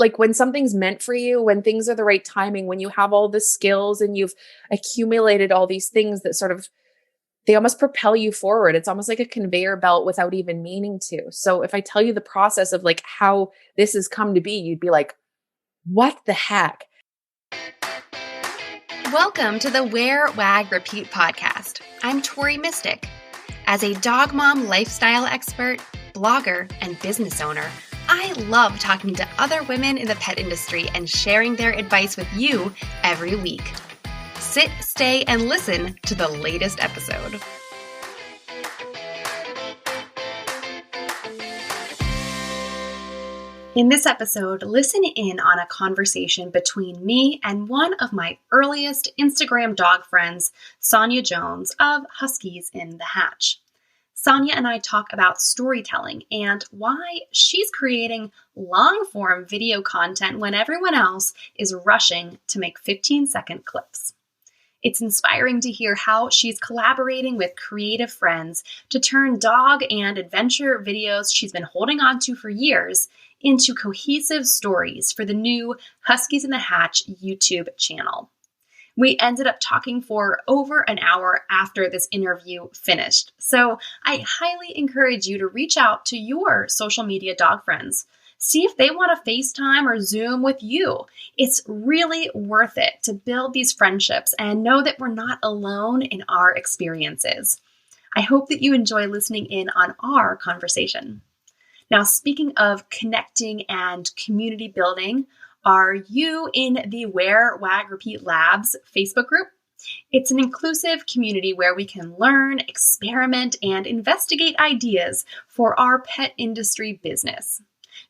like when something's meant for you, when things are the right timing, when you have all the skills and you've accumulated all these things that sort of, they almost propel you forward. It's almost like a conveyor belt without even meaning to. So if I tell you the process of like how this has come to be, you'd be like, what the heck? Welcome to the Wear, Wag, Repeat podcast. I'm Tori Mystic. As a dog mom lifestyle expert, blogger, and business owner, I love talking to other women in the pet industry and sharing their advice with you every week. Sit, stay, and listen to the latest episode. In this episode, listen in on a conversation between me and one of my earliest Instagram dog friends, Sonia Jones of Huskies in the Hatch. Sonia and I talk about storytelling and why she's creating long-form video content when everyone else is rushing to make 15-second clips. It's inspiring to hear how she's collaborating with creative friends to turn dog and adventure videos she's been holding on to for years into cohesive stories for the new Huskies in the Hatch YouTube channel. We ended up talking for over an hour after this interview finished, so I highly encourage you to reach out to your social media dog friends. See if they want to FaceTime or Zoom with you. It's really worth it to build these friendships and know that we're not alone in our experiences. I hope that you enjoy listening in on our conversation. Now, speaking of connecting and community building, are you in the Wear, Wag, Repeat Labs Facebook group? It's an inclusive community where we can learn, experiment, and investigate ideas for our pet industry business.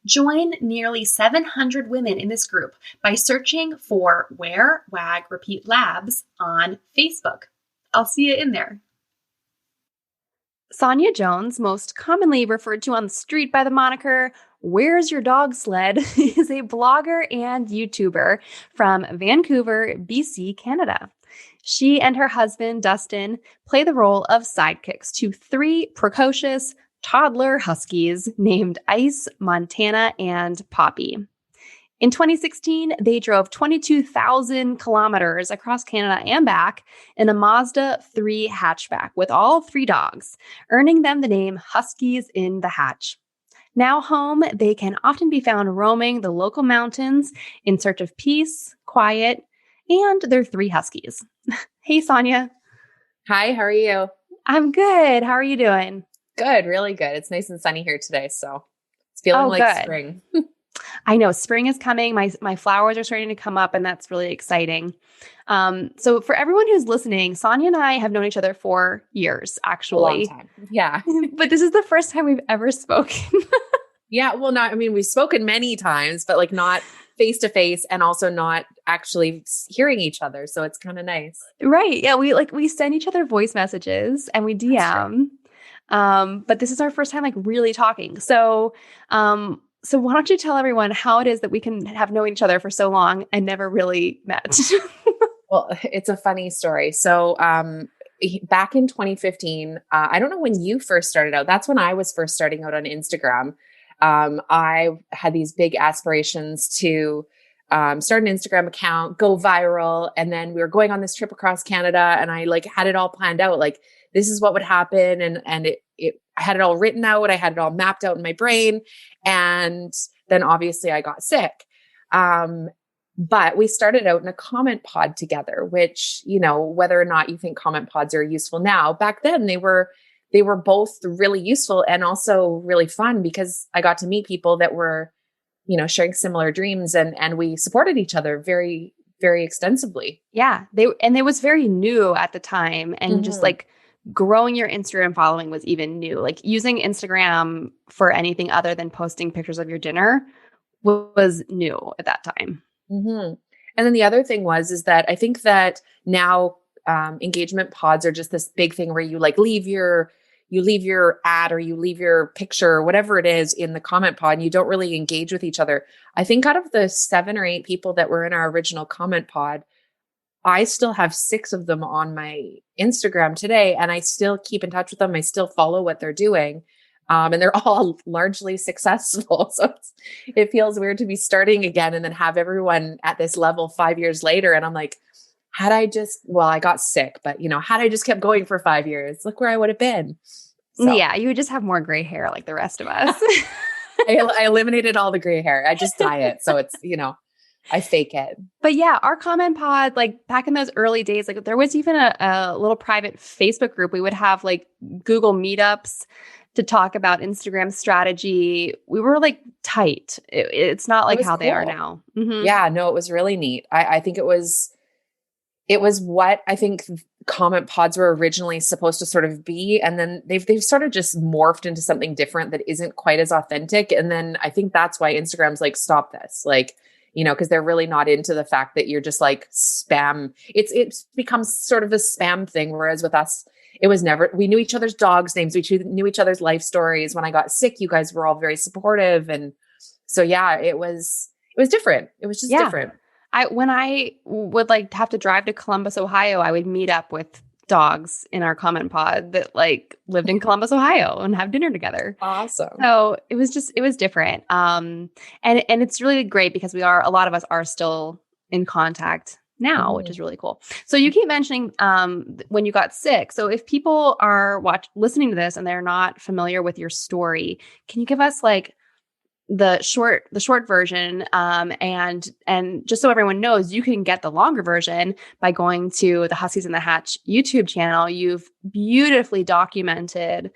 Join nearly 700 women in this group by searching for Wear, Wag, Repeat Labs on Facebook. I'll see you in there. Sonia Jones, most commonly referred to on the street by the moniker Where's Your Dog Sled, is a blogger and YouTuber from Vancouver, BC, Canada. She and her husband, Dustin, play the role of sidekicks to three precocious toddler huskies named Ice, Montana, and Poppy. In 2016, they drove 22,000 kilometers across Canada and back in a Mazda 3 hatchback with all three dogs, earning them the name Huskies in the Hatch. Now home, they can often be found roaming the local mountains in search of peace, quiet, and their three huskies. Hey, Sonia. Hi, how are you? I'm good. How are you doing? Good, really good. It's nice and sunny here today, so it's feeling like good. spring. I know spring is coming. My flowers are starting to come up, and that's really exciting. So for everyone who's listening, Sonia and I have known each other for years, actually. A long time. Yeah. But this is the first time we've ever spoken. Yeah. Well, we've spoken many times, but like not face to face and also not actually hearing each other. So it's kind of nice. Right. Yeah. We send each other voice messages and we DM. But this is our first time like really talking. So why don't you tell everyone how it is that we can have known each other for so long and never really met? Well, it's a funny story. So back in 2015, I don't know when you first started out. That's when I was first starting out on Instagram. I had these big aspirations to start an Instagram account, go viral. And then we were going on this trip across Canada and I like had it all planned out. Like this is what would happen. And I had it all written out. I had it all mapped out in my brain. And then obviously I got sick. But we started out in a comment pod together, which, you know, whether or not you think comment pods are useful now, back then they were both really useful and also really fun because I got to meet people that were, you know, sharing similar dreams and we supported each other very, very extensively. Yeah. It was very new at the time. And just like growing your Instagram following was even new. Like using Instagram for anything other than posting pictures of your dinner was new at that time. Mm-hmm. And then the other thing is that I think that now engagement pods are just this big thing where you like leave your ad or you leave your picture or whatever it is in the comment pod and you don't really engage with each other. I think out of the 7 or 8 people that were in our original comment pod, I still have 6 of them on my Instagram today and I still keep in touch with them. I still follow what they're doing. And they're all largely successful. So it feels weird to be starting again and then have everyone at this level 5 years later. And I'm like, I got sick, but had I just kept going for 5 years, look where I would have been. So Yeah, you would just have more gray hair like the rest of us. I eliminated all the gray hair. I just dye it. So it's, I fake it. But yeah, our comment pod, like back in those early days, like there was even a little private Facebook group. We would have like Google meetups to talk about Instagram strategy. We were like tight. It's not like how they are now. Mm-hmm. Yeah, no, it was really neat. I think it was what I think comment pods were originally supposed to sort of be. And then they've sort of just morphed into something different that isn't quite as authentic. And then I think that's why Instagram's like, stop this. Like, because they're really not into the fact that you're just like spam. It's become sort of a spam thing. Whereas with us, it was never, we knew each other's dogs' names. We knew each other's life stories. When I got sick, you guys were all very supportive. And so, yeah, it was different. It was just different. When I would like have to drive to Columbus, Ohio, I would meet up with dogs in our comment pod that like lived in Columbus, Ohio and have dinner together. Awesome. So it was different. And it's really great because a lot of us are still in contact now, which is really cool. So you keep mentioning when you got sick. So if people are listening to this and they're not familiar with your story, can you give us like the short version, and just so everyone knows, you can get the longer version by going to the Huskies in the Hatch YouTube channel. You've beautifully documented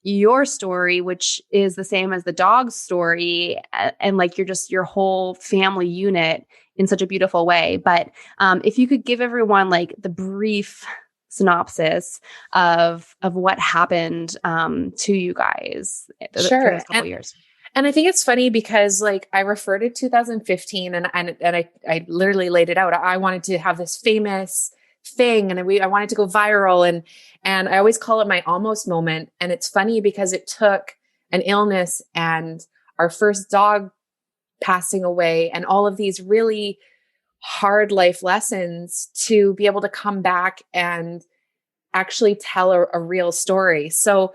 your story, which is the same as the dog's story, and like your whole family unit in such a beautiful way. But if you could give everyone like the brief synopsis of what happened to you guys for those couple years. And I think it's funny because like I refer to 2015 and I literally laid it out. I wanted to have this famous thing and I wanted to go viral and I always call it my almost moment. And it's funny because it took an illness and our first dog passing away and all of these really hard life lessons to be able to come back and actually tell a real story. So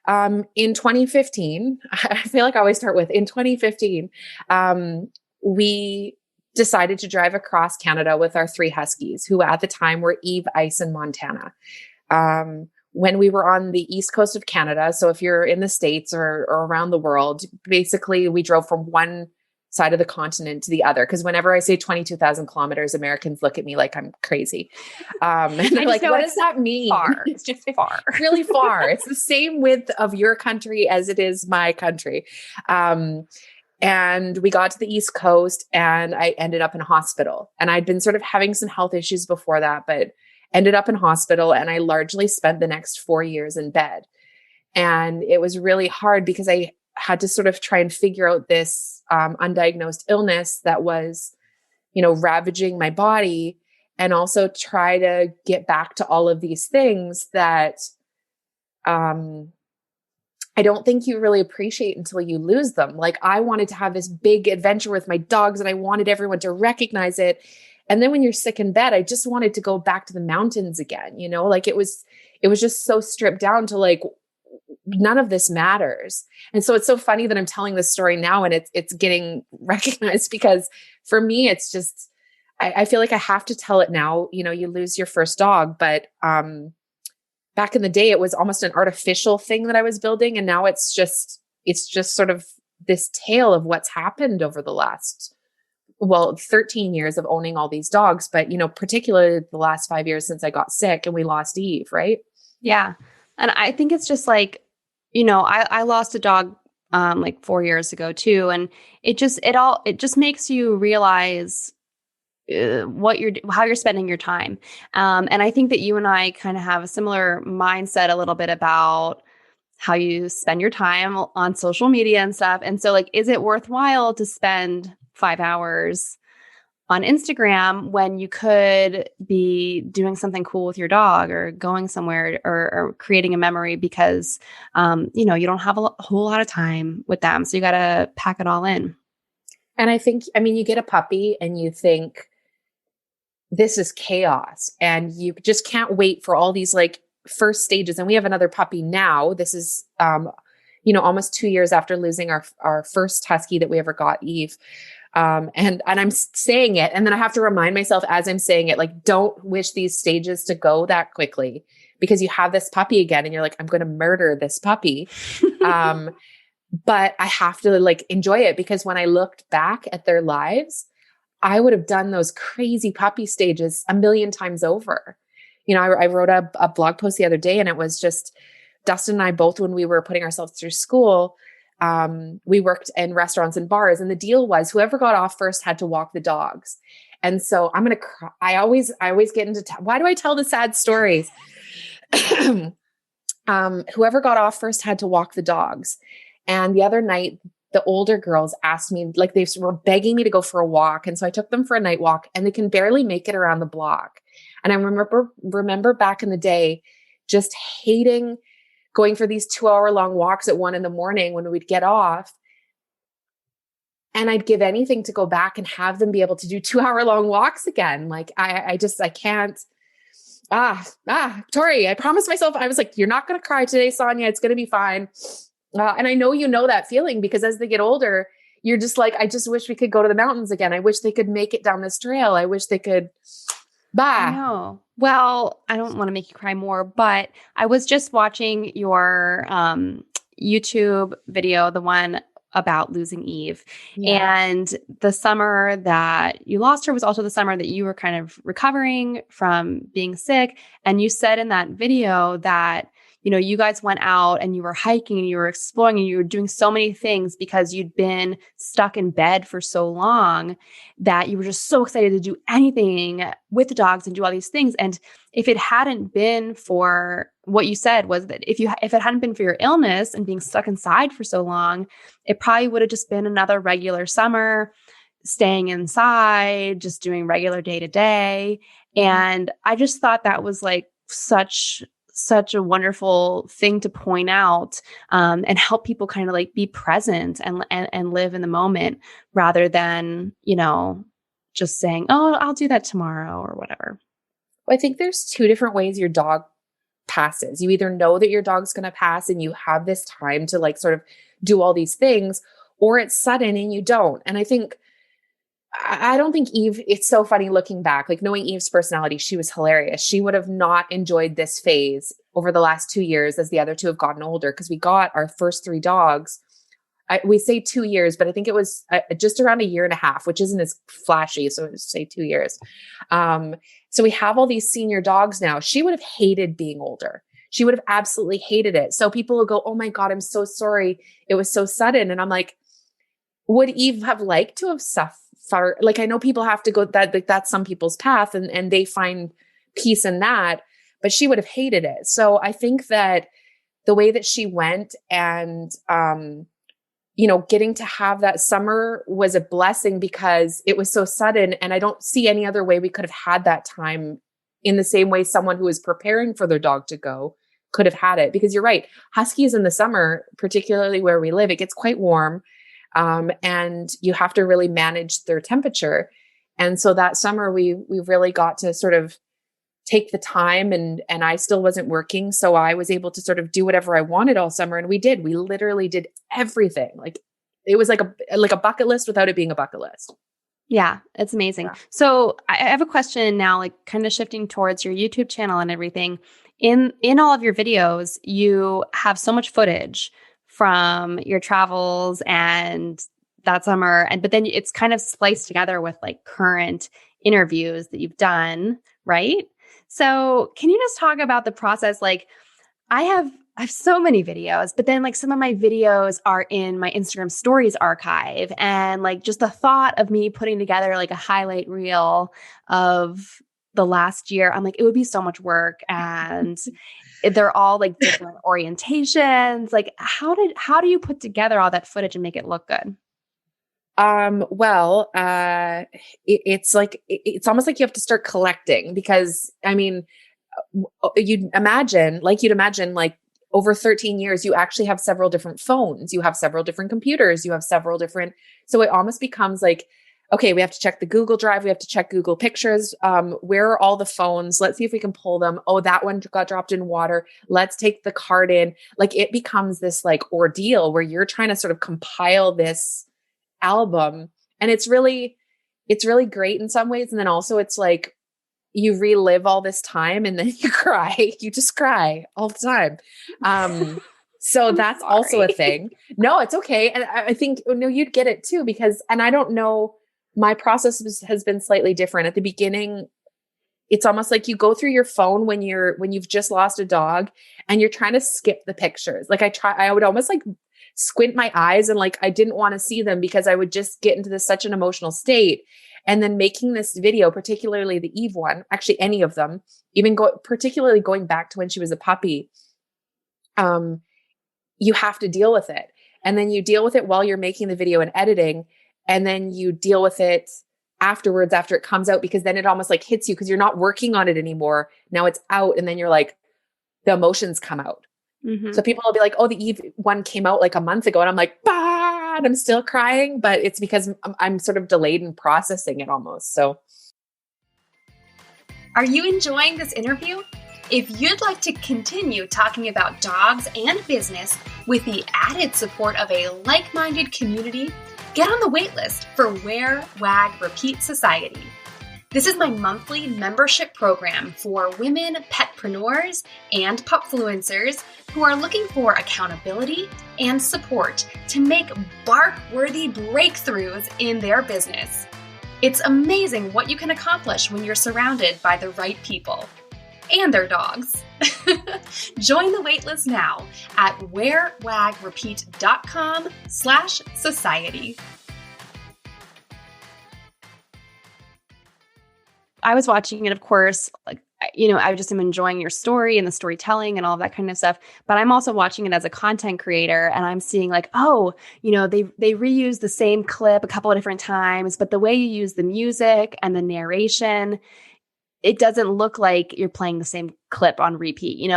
in 2015, I feel like I always start with, in 2015, we decided to drive across Canada with our 3 Huskies, who at the time were Eve, Ice, and Montana. When we were on the east coast of Canada, so if you're in the States or around the world, basically we drove from one side of the continent to the other. Because whenever I say 22,000 kilometers, Americans look at me like I'm crazy. And they're like, what does that mean? Far. It's just far. Really far. It's the same width of your country as it is my country. And we got to the East Coast and I ended up in a hospital. And I'd been sort of having some health issues before that, but ended up in hospital. And I largely spent the next 4 years in bed. And it was really hard because I had to sort of try and figure out this undiagnosed illness that was, ravaging my body, and also try to get back to all of these things that I don't think you really appreciate until you lose them. Like I wanted to have this big adventure with my dogs and I wanted everyone to recognize it. And then when you're sick in bed, I just wanted to go back to the mountains again, like it was just so stripped down to like, none of this matters. And so it's so funny that I'm telling this story now and it's getting recognized because for me, it's just, I feel like I have to tell it now. You lose your first dog, but back in the day, it was almost an artificial thing that I was building. And now it's just sort of this tale of what's happened over the last, 13 years of owning all these dogs, but, particularly the last 5 years since I got sick and we lost Eve, right? Yeah. And I think it's just like, I lost a dog like 4 years ago too. And it just makes you realize how you're spending your time. And I think that you and I kind of have a similar mindset a little bit about how you spend your time on social media and stuff. And so like, is it worthwhile to spend 5 hours on Instagram when you could be doing something cool with your dog or going somewhere or creating a memory because, you don't have a whole lot of time with them. So you got to pack it all in. And I think, you get a puppy and you think this is chaos and you just can't wait for all these like first stages, and we have another puppy now. This is, almost 2 years after losing our first husky that we ever got, Eve. And I'm saying it, and then I have to remind myself as I'm saying it, like, don't wish these stages to go that quickly, because you have this puppy again and you're like, I'm going to murder this puppy. But I have to like enjoy it, because when I looked back at their lives, I would have done those crazy puppy stages a million times over. I wrote a blog post the other day, and it was just Dustin and I both, when we were putting ourselves through school, we worked in restaurants and bars, and the deal was whoever got off first had to walk the dogs. And so I'm going to cry. I always get into, why do I tell the sad stories? Whoever got off first had to walk the dogs. And the other night, the older girls asked me, like, they were begging me to go for a walk. And so I took them for a night walk, and they can barely make it around the block. And I remember back in the day, just hating going for these 2-hour long walks at 1 a.m. when we'd get off. And I'd give anything to go back and have them be able to do 2-hour long walks again. Like I can't. Tori, I promised myself, I was like, you're not going to cry today, Sonia. It's going to be fine. And I know, that feeling, because as they get older, you're just like, I just wish we could go to the mountains again. I wish they could make it down this trail. I wish they could. I know. Well, I don't want to make you cry more, but I was just watching your YouTube video, the one about losing Eve. Yeah. And the summer that you lost her was also the summer that you were kind of recovering from being sick. And you said in that video that, you guys went out and you were hiking and you were exploring and you were doing so many things because you'd been stuck in bed for so long that you were just so excited to do anything with the dogs and do all these things. And if it hadn't been for what you said was that if it hadn't been for your illness and being stuck inside for so long, it probably would have just been another regular summer, staying inside, just doing regular day to day. And I just thought that was like such a wonderful thing to point out, and help people kind of like be present and live in the moment, rather than, just saying, oh, I'll do that tomorrow or whatever. Well, I think there's 2 different ways your dog passes. You either know that your dog's going to pass and you have this time to like sort of do all these things, or it's sudden and you don't. And I don't think Eve, it's so funny looking back, like knowing Eve's personality, she was hilarious. She would have not enjoyed this phase over the last 2 years as the other 2 have gotten older, because we got our first 3 dogs. We say 2 years, but I think it was just around 1.5 years, which isn't as flashy. So I say 2 years. So we have all these senior dogs now. She would have hated being older. She would have absolutely hated it. So people will go, oh my God, I'm so sorry. It was so sudden. And I'm like, would Eve have liked to have suffered? Like, I know people have to go that's some people's path and they find peace in that, but she would have hated it. So I think that the way that she went and, getting to have that summer was a blessing, because it was so sudden. And I don't see any other way we could have had that time in the same way someone who is preparing for their dog to go could have had it. Because you're right. Huskies in the summer, particularly where we live, it gets quite warm. And you have to really manage their temperature. And so that summer we really got to sort of take the time, and I still wasn't working. So I was able to sort of do whatever I wanted all summer. And we literally did everything. Like it was like a bucket list without it being a bucket list. Yeah, it's amazing. Yeah. So I have a question now, like kind of shifting towards your YouTube channel and everything. In all of your videos, you have so much footage from your travels and that summer. But then it's kind of spliced together with like current interviews that you've done, right? So can you just talk about the process? Like I have so many videos, but then like some of my videos are in my Instagram stories archive, and like just the thought of me putting together like a highlight reel of the last year, I'm like, it would be so much work, and they're all like different orientations. Like how do you put together all that footage and make it look good? It's almost like you have to start collecting, because I mean, you'd imagine like over 13 years, you actually have several different phones, you have several different computers, you have several different, so it almost becomes like, okay, we have to check the Google Drive. We have to check Google Pictures. Where are all the phones? Let's see if we can pull them. Oh, that one got dropped in water. Let's take the card in. Like it becomes this like ordeal where you're trying to sort of compile this album. And it's really great in some ways. And then also it's like you relive all this time and then you cry. You just cry all the time. So that's also a sorry. thing. No, it's okay. And I think, no, you'd get it too, because, and I don't know, my process has been slightly different. At the beginning, it's almost like you go through your phone when you've just lost a dog and you're trying to skip the pictures. Like I would almost like squint my eyes and like, I didn't want to see them because I would just get into this such an emotional state. And then making this video, particularly the Eve one, actually any of them, even particularly going back to when she was a puppy, you have to deal with it. And then you deal with it while you're making the video and editing. And then you deal with it afterwards, after it comes out, because then it almost like hits you because you're not working on it anymore. Now it's out. And then you're like, the emotions come out. Mm-hmm. So people will be like, oh, the Eve one came out like a month ago. And I'm like, bah, and I'm still crying, but it's because I'm sort of delayed in processing it almost. So. Are you enjoying this interview? If you'd like to continue talking about dogs and business with the added support of a like-minded community, get on the waitlist for Wear, Wag, Repeat Society. This is my monthly membership program for women petpreneurs and pupfluencers who are looking for accountability and support to make bark-worthy breakthroughs in their business. It's amazing what you can accomplish when you're surrounded by the right people. And their dogs. Join the waitlist now at wearwagrepeat.com/society. I was watching it, of course, like, I just am enjoying your story and the storytelling and all of that kind of stuff. But I'm also watching it as a content creator and I'm seeing like, oh, they reuse the same clip a couple of different times, but the way you use the music and the narration, it doesn't look like you're playing the same clip on repeat,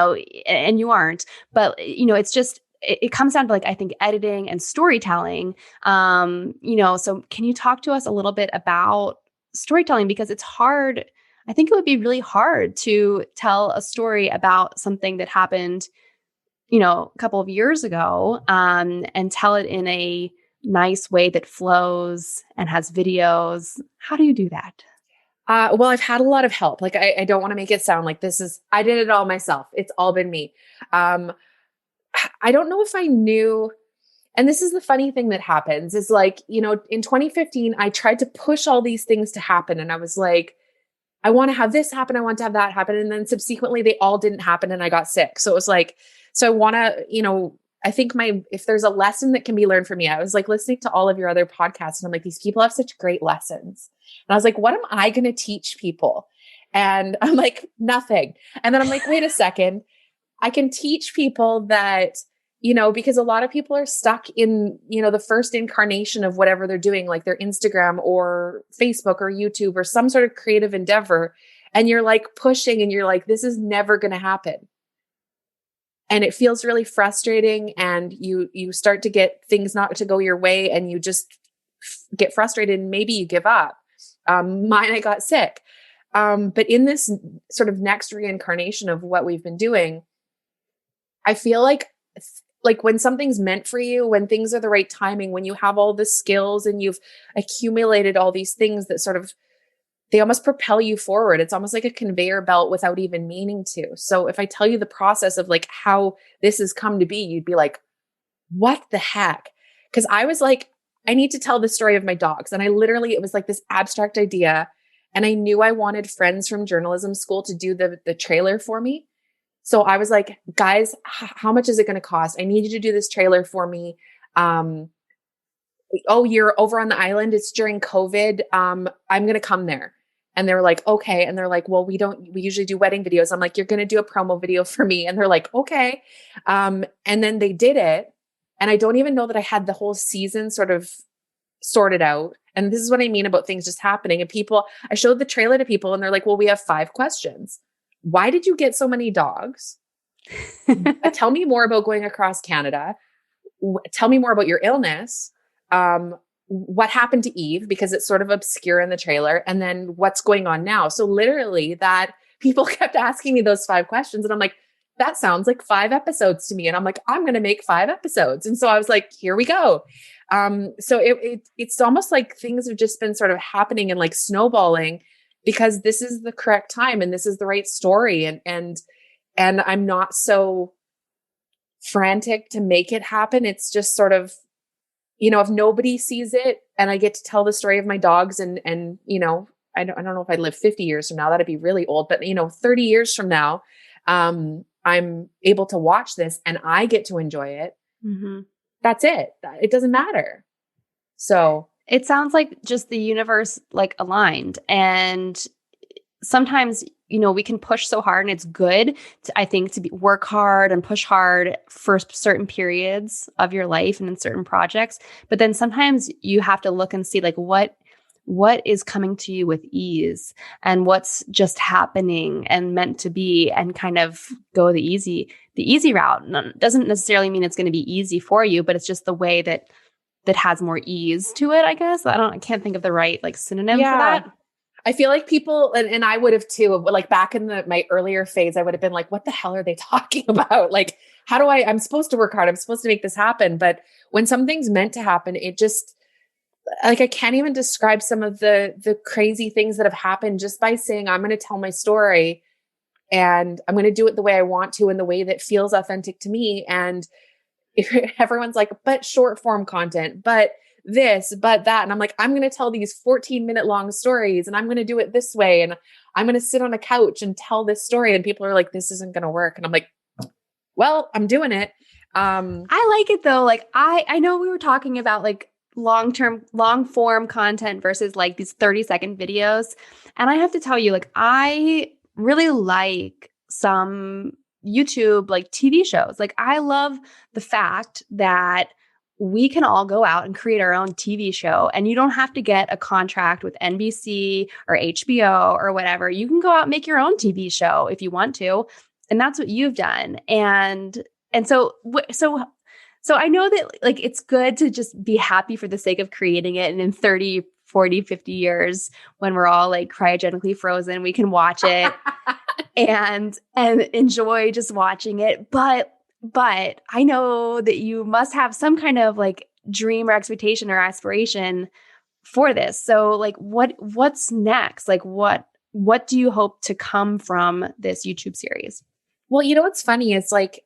and you aren't. But, it's just, it comes down to like, I think editing and storytelling. So can you talk to us a little bit about storytelling? Because it's hard. I think it would be really hard to tell a story about something that happened, a couple of years ago, and tell it in a nice way that flows and has videos. How do you do that? Well, I've had a lot of help. Like, I don't want to make it sound like I did it all myself. It's all been me. I don't know if I knew, and this is the funny thing that happens is like, in 2015, I tried to push all these things to happen. And I was like, I want to have this happen. I want to have that happen. And then subsequently they all didn't happen and I got sick. So it was like, so I want to, I think if there's a lesson that can be learned from me, I was like listening to all of your other podcasts and I'm like, these people have such great lessons. And I was like, what am I going to teach people? And I'm like, nothing. And then I'm like, wait a second. I can teach people that, because a lot of people are stuck in, the first incarnation of whatever they're doing, like their Instagram or Facebook or YouTube or some sort of creative endeavor. And you're like pushing and you're like, this is never going to happen. And it feels really frustrating. And you start to get things not to go your way and you just get frustrated and maybe you give up. I got sick. But in this sort of next reincarnation of what we've been doing, I feel like when something's meant for you, when things are the right timing, when you have all the skills and you've accumulated all these things that sort of, they almost propel you forward. It's almost like a conveyor belt without even meaning to. So if I tell you the process of like how this has come to be, you'd be like, what the heck? Because I was like, I need to tell the story of my dogs. And it was like this abstract idea. And I knew I wanted friends from journalism school to do the trailer for me. So I was like, guys, how much is it going to cost? I need you to do this trailer for me. You're over on the island. It's during COVID. I'm going to come there. And they were like, okay. And they're like, well, we usually do wedding videos. I'm like, you're going to do a promo video for me. And they're like, okay. And then they did it. And I don't even know that I had the whole season sort of sorted out. And this is what I mean about things just happening. And I showed the trailer to people and they're like, well, we have 5 questions. Why did you get so many dogs? Tell me more about going across Canada. Tell me more about your illness. what happened to Eve, because it's sort of obscure in the trailer, and then what's going on now. So literally that people kept asking me those 5 questions, and I'm like, that sounds like 5 episodes to me. And I'm like, I'm going to make 5 episodes. And so I was like, here we go. So it's almost like things have just been sort of happening and like snowballing, because this is the correct time and this is the right story. And I'm not so frantic to make it happen. It's just sort of, if nobody sees it and I get to tell the story of my dogs and, I don't know if I'd live 50 years from now, that'd be really old, but 30 years from now, I'm able to watch this and I get to enjoy it. Mm-hmm. That's it. It doesn't matter. So it sounds like just the universe like aligned. And sometimes, we can push so hard, and it's good to, I think, to work hard and push hard for certain periods of your life and in certain projects. But then sometimes you have to look and see like what is coming to you with ease and what's just happening and meant to be, and kind of go the easy route. And doesn't necessarily mean it's going to be easy for you, but it's just the way that has more ease to it, I guess. I can't think of the right like synonym for that. I feel like people, and I would have too, like back in my earlier phase, I would have been like, what the hell are they talking about? Like, how do I'm supposed to work hard. I'm supposed to make this happen. But when something's meant to happen, it just, like, I can't even describe some of the crazy things that have happened just by saying, I'm going to tell my story and I'm going to do it the way I want to, in the way that feels authentic to me. And everyone's like, but short form content, but this, but that. And I'm like, I'm going to tell these 14-minute long stories, and I'm going to do it this way. And I'm going to sit on a couch and tell this story. And people are like, this isn't going to work. And I'm like, well, I'm doing it. I like it though. Like I know we were talking about like long form content versus like these 30-second videos. And I have to tell you, like, I really like some YouTube like TV shows. Like I love the fact that we can all go out and create our own TV show, and you don't have to get a contract with NBC or HBO or whatever. You can go out and make your own TV show if you want to. And that's what you've done. And so I know that like it's good to just be happy for the sake of creating it. And in 30, 40, 50 years, when we're all like cryogenically frozen, we can watch it and enjoy just watching it. But I know that you must have some kind of like dream or expectation or aspiration for this. So like what's next? Like what do you hope to come from this YouTube series? Well, what's funny is like,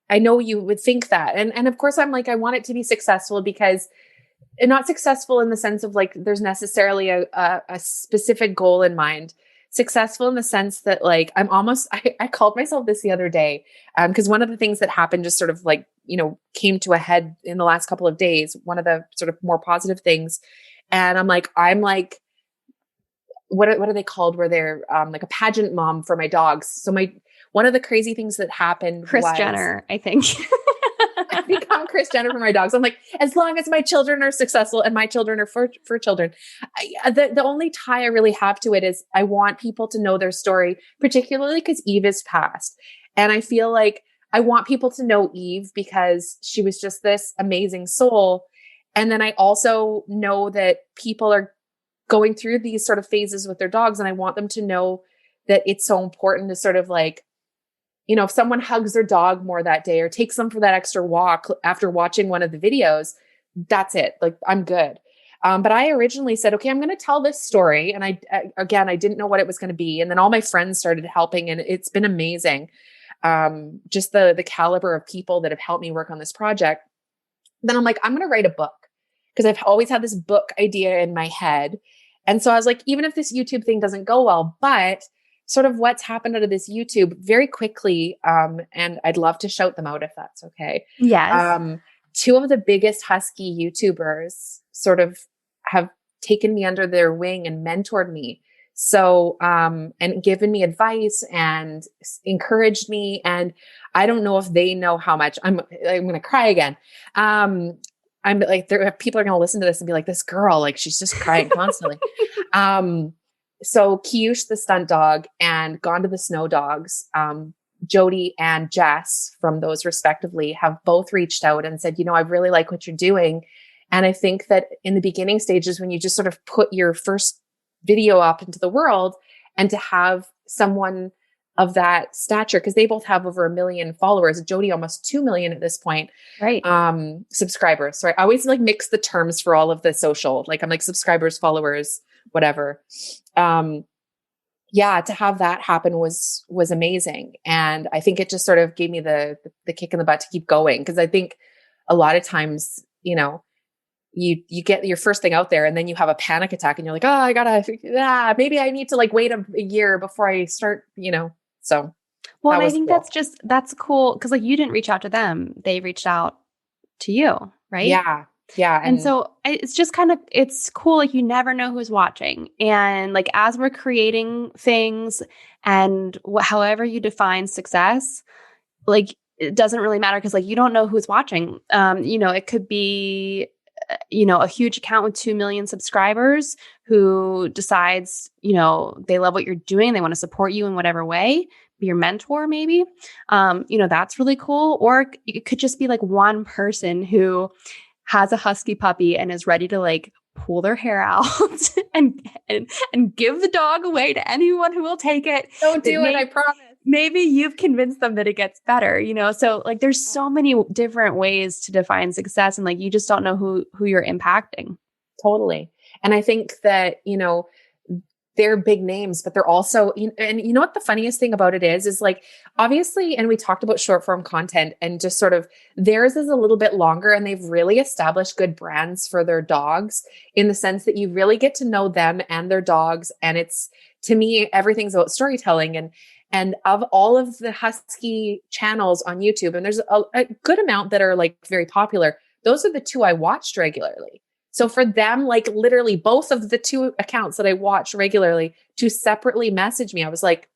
I know you would think that. And of course I'm like, I want it to be successful, because not successful in the sense of like, there's necessarily a specific goal in mind. Successful in the sense that like, I called myself this the other day. Cause one of the things that happened just sort of like, came to a head in the last couple of days, one of the sort of more positive things. And I'm like, what are they called? Where they're like a pageant mom for my dogs. So one of the crazy things that happened Kris Jenner, I think. I become Kris Jenner for my dogs. I'm like, as long as my children are successful and my children are for children. The only tie I really have to it is I want people to know their story, particularly because Eve is passed. And I feel like I want people to know Eve because she was just this amazing soul. And then I also know that people are going through these sort of phases with their dogs. And I want them to know that it's so important to sort of like, if someone hugs their dog more that day or takes them for that extra walk after watching one of the videos, that's it. Like, I'm good. But I originally said, okay, I'm going to tell this story. And I didn't know what it was going to be. And then all my friends started helping, and it's been amazing. Just the caliber of people that have helped me work on this project. Then I'm like, I'm going to write a book, because I've always had this book idea in my head. And so I was like, even if this YouTube thing doesn't go well, but sort of what's happened out of this YouTube very quickly. And I'd love to shout them out if that's okay. Yes. 2 of the biggest Husky YouTubers sort of have taken me under their wing and mentored me. So, and given me advice and encouraged me. And I don't know if they know how much I'm going to cry again. I'm like, people are going to listen to this and be like, this girl, like, she's just crying constantly. So Kiyush, the stunt dog, and Gone to the Snow Dogs, Jody and Jess from those respectively have both reached out and said, I really like what you're doing. And I think that in the beginning stages, when you just sort of put your first video up into the world, and to have someone of that stature, because they both have over 1 million followers, Jody almost 2 million at this point, Right. subscribers. So I always like mix the terms for all of the social, like I'm like subscribers, followers, whatever. Yeah, to have that happen was amazing. And I think it just sort of gave me the kick in the butt to keep going. Cause I think a lot of times, you get your first thing out there and then you have a panic attack and you're like, oh, I gotta, maybe I need to like wait a year before I start, so Well, that and I was think cool. that's cool because like you didn't reach out to them; they reached out to you, right? Yeah. Yeah. And And so it's just kind of it's cool. Like you never know who's watching, and like as we're creating things, and however you define success, like it doesn't really matter because like you don't know who's watching. It could be a huge account with 2 million subscribers who decides, they love what you're doing. They want to support you in whatever way, be your mentor, maybe. That's really cool. Or it could just be like one person who has a husky puppy and is ready to like pull their hair out and give the dog away to anyone who will take it. don't That do it. I promise. maybe you've convinced them that it gets better, so like there's so many different ways to define success, and like you just don't know who you're impacting. Totally. And I think that, they're big names, but they're also, and you know what the funniest thing about it is like, obviously, and we talked about short form content and just sort of theirs is a little bit longer and they've really established good brands for their dogs in the sense that you really get to know them and their dogs. And it's, to me, everything's about storytelling. And of all of the Husky channels on YouTube, and there's a good amount that are like very popular, those are the two I watched regularly. So for them, like literally both of the two accounts that I watch regularly to separately message me, I was like,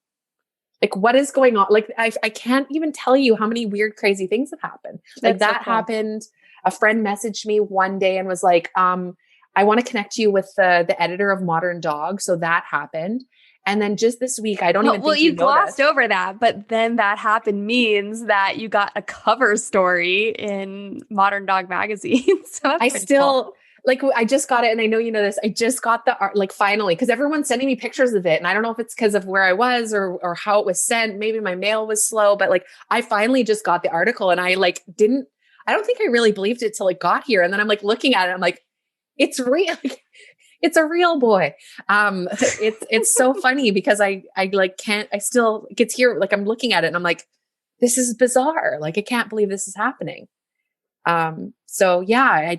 what is going on? Like, I can't even tell you how many weird, crazy things have happened. Like That's so that cool. happened. A friend messaged me one day and was like, I want to connect you with the editor of Modern Dog. So that happened. And then just this week, I don't even Well, think you you glossed noticed. over that, but then that happened means that you got a cover story in Modern Dog magazine. So that's I pretty cool. still like I just got it, and I know you know this. I just got the art, like finally, because everyone's sending me pictures of it, and I don't know if it's because of where I was or how it was sent. Maybe my mail was slow, but like I finally just got the article, and I like didn't. I don't think I really believed it till it got here, and then I'm like looking at it, I'm like, it's real. It's a real boy. It's so funny because I like can't. I still it gets here. Like I'm looking at it, and I'm like, this is bizarre. Like I can't believe this is happening. So yeah,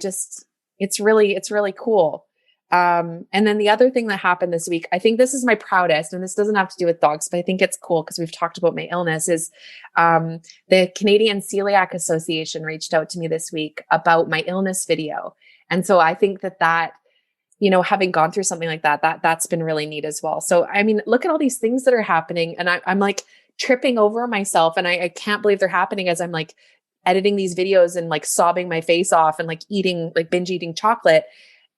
it's really cool. And then the other thing that happened this week, I think this is my proudest, and this doesn't have to do with dogs, but I think it's cool because we've talked about my illness is, the Canadian Celiac Association reached out to me this week about my illness video. And so I think that, having gone through something like that's been really neat as well. So, I mean, look at all these things that are happening and I'm like tripping over myself and I can't believe they're happening as I'm like editing these videos and like sobbing my face off and like binge eating chocolate.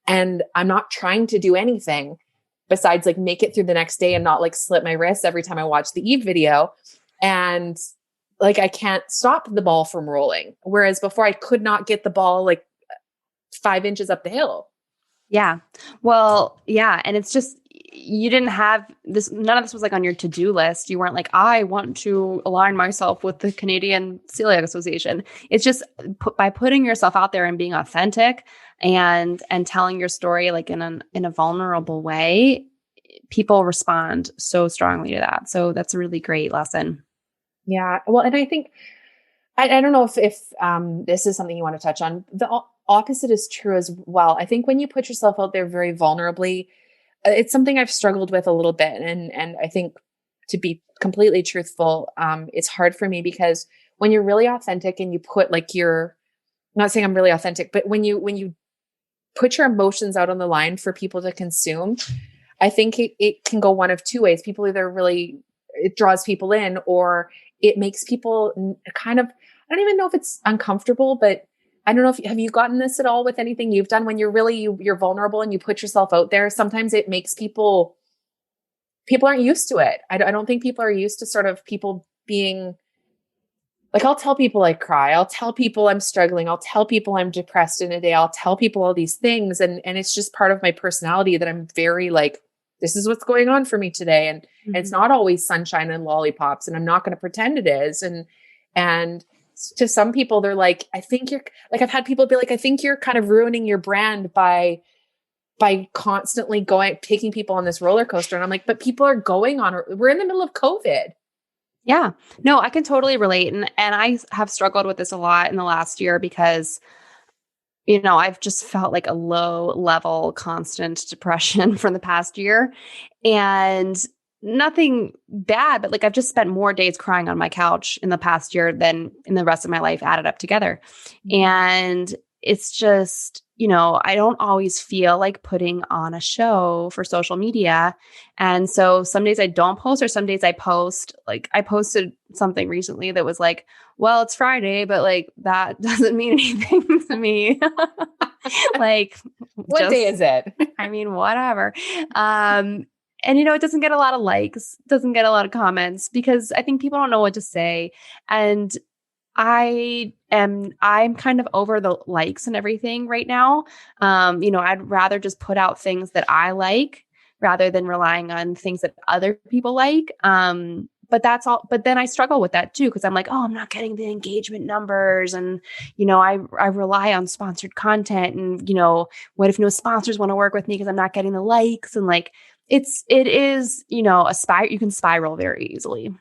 And I'm not trying to do anything besides like make it through the next day and not like slip my wrist every time I watch the Eve video. And like, I can't stop the ball from rolling. Whereas before I could not get the ball like 5 inches up the hill. Yeah. Well, yeah. And it's just, you didn't have this, none of this was like on your to-do list. You weren't like, I want to align myself with the Canadian Celiac Association. It's just by putting yourself out there and being authentic and telling your story like in a vulnerable way, people respond so strongly to that. So that's a really great lesson. Yeah. Well, and I think, I don't know if this is something you want to touch on. The opposite is true as well. I think when you put yourself out there very vulnerably, it's something I've struggled with a little bit. And I think to be completely truthful, it's hard for me because when you're really authentic and you put like I'm not saying I'm really authentic, but when you put your emotions out on the line for people to consume, I think it can go one of two ways. People either it draws people in or it makes people kind of, I don't even know if it's uncomfortable, but I don't know have you gotten this at all with anything you've done when you're vulnerable and you put yourself out there? Sometimes it makes people aren't used to it. I don't think people are used to sort of people being like I'll tell people I cry. I'll tell people I'm struggling. I'll tell people I'm depressed in a day. I'll tell people all these things. And it's just part of my personality that I'm very like, this is what's going on for me today. And it's Mhm. not always sunshine and lollipops. And I'm not going to pretend it is. And to some people, they're like, I think you're like, I've had people be like, I think you're kind of ruining your brand by constantly going, taking people on this roller coaster. And I'm like, but people are going on, we're in the middle of COVID. Yeah. No, I can totally relate. And I have struggled with this a lot in the last year because, I've just felt like a low level constant depression for the past year. And nothing bad, but like I've just spent more days crying on my couch in the past year than in the rest of my life added up together. And it's just, I don't always feel like putting on a show for social media. And so some days I don't post, or some days I post. Like I posted something recently that was like, well, it's Friday, but like that doesn't mean anything to me. Like What day just, is it? I mean, whatever. And it doesn't get a lot of likes, doesn't get a lot of comments because I think people don't know what to say. And I'm kind of over the likes and everything right now. I'd rather just put out things that I like rather than relying on things that other people like. But that's all. But then I struggle with that too, because I'm like, oh, I'm not getting the engagement numbers. And, I rely on sponsored content. And, what if no sponsors want to work with me because I'm not getting the likes? And like, it is, you can spiral very easily.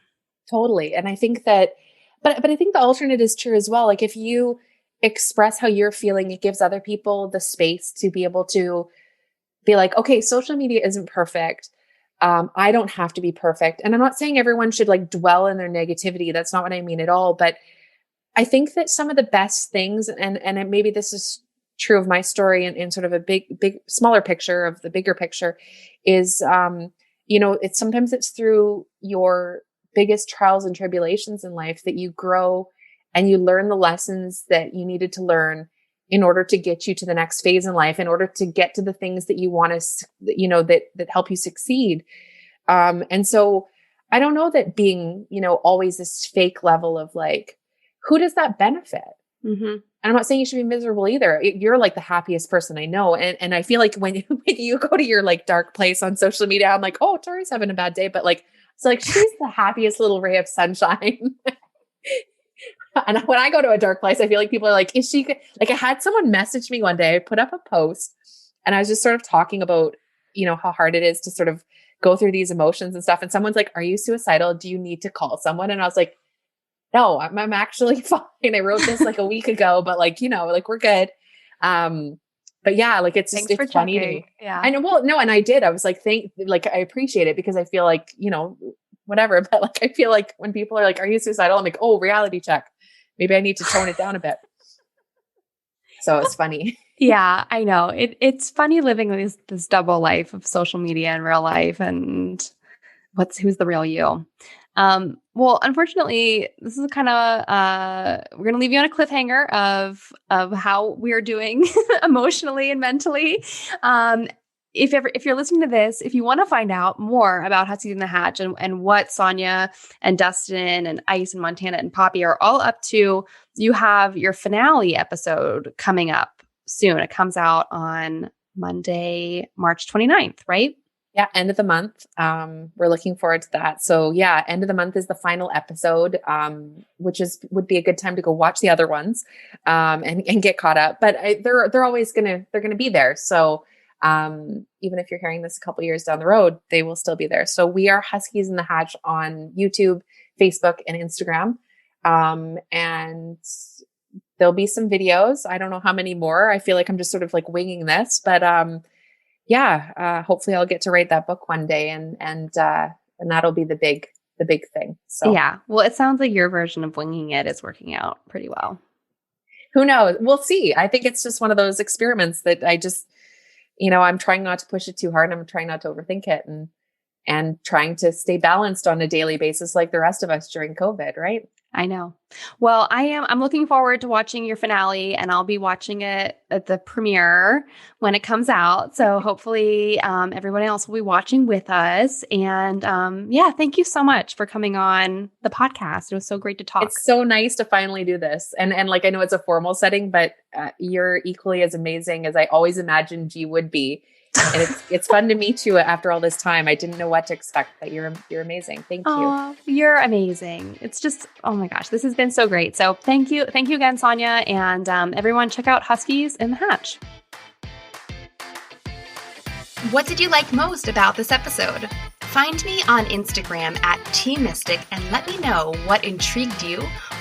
Totally. And I think that, but I think the alternate is true as well. Like if you express how you're feeling, it gives other people the space to be able to be like, okay, social media isn't perfect. I don't have to be perfect. And I'm not saying everyone should like dwell in their negativity. That's not what I mean at all. But I think that some of the best things, and maybe this is true of my story in sort of a big, smaller picture of the bigger picture is, it's sometimes it's through your biggest trials and tribulations in life that you grow and you learn the lessons that you needed to learn in order to get you to the next phase in life, in order to get to the things that you want to, that help you succeed. And so I don't know that being, always this fake level of like, who does that benefit? Mm-hmm. And I'm not saying you should be miserable either. You're like the happiest person I know. And I feel like when you go to your like dark place on social media, I'm like, oh, Tori's having a bad day. But like, it's like, she's the happiest little ray of sunshine. And when I go to a dark place, I feel like people are like, is she like, I had someone message me one day, I put up a post and I was just sort of talking about, how hard it is to sort of go through these emotions and stuff. And someone's like, are you suicidal? Do you need to call someone? And I was like, no, I'm actually fine. I wrote this like a week ago, but like, like we're good. But yeah, like Thanks for it's funny to checking. me. Yeah. I know. Well, no, and I did. I was like, I appreciate it because I feel like, whatever. But like, I feel like when people are like, are you suicidal? I'm like, oh, reality check. Maybe I need to tone it down a bit. So it's funny. Yeah, I know. It's funny living this double life of social media and real life and who's the real you. Well, unfortunately, this is kind of we're gonna leave you on a cliffhanger of how we're doing emotionally and mentally. If you're listening to this, if you want to find out more about Huskies in the Hatch and what Sonia and Dustin and Ice and Montana and Poppy are all up to, you have your finale episode coming up soon. It comes out on Monday, March 29th, right? Yeah, end of the month. We're looking forward to that. So yeah, end of the month is the final episode, would be a good time to go watch the other ones, and get caught up. But they're always they're gonna be there. So even if you're hearing this a couple years down the road, they will still be there. So we are Huskies in the Hatch on YouTube, Facebook, and Instagram, and there'll be some videos. I don't know how many more. I feel like I'm just sort of like winging this, but yeah, hopefully I'll get to write that book one day and that'll be the big thing. So yeah, well, it sounds like your version of winging it is working out pretty well. Who knows? We'll see. I think it's just one of those experiments that I just, I'm trying not to push it too hard. I'm trying not to overthink it and trying to stay balanced on a daily basis like the rest of us during COVID, right? I know. Well, I'm looking forward to watching your finale, and I'll be watching it at the premiere when it comes out. So hopefully everyone else will be watching with us. And yeah, thank you so much for coming on the podcast. It was so great to talk. It's so nice to finally do this. And like, I know it's a formal setting, but you're equally as amazing as I always imagined you would be. And it's fun to meet you after all this time. I didn't know what to expect, but you're amazing. Thank you. Oh, you're amazing. It's just, oh my gosh, this has been so great. So thank you again, Sonia, and everyone check out Huskies in the Hatch. What did you like most about this episode? Find me on Instagram at @TMystic and let me know what intrigued you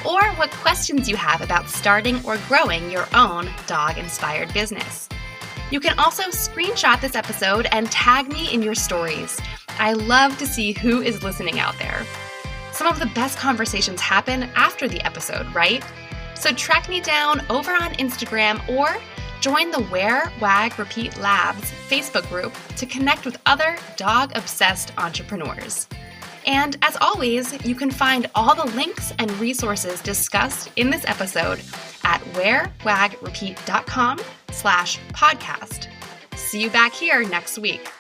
or what questions you have about starting or growing your own dog-inspired business. You can also screenshot this episode and tag me in your stories. I love to see who is listening out there. Some of the best conversations happen after the episode, right? So track me down over on Instagram or join the Wear, Wag, Repeat Labs Facebook group to connect with other dog-obsessed entrepreneurs. And as always, you can find all the links and resources discussed in this episode at wearwagrepeat.com/podcast. See you back here next week.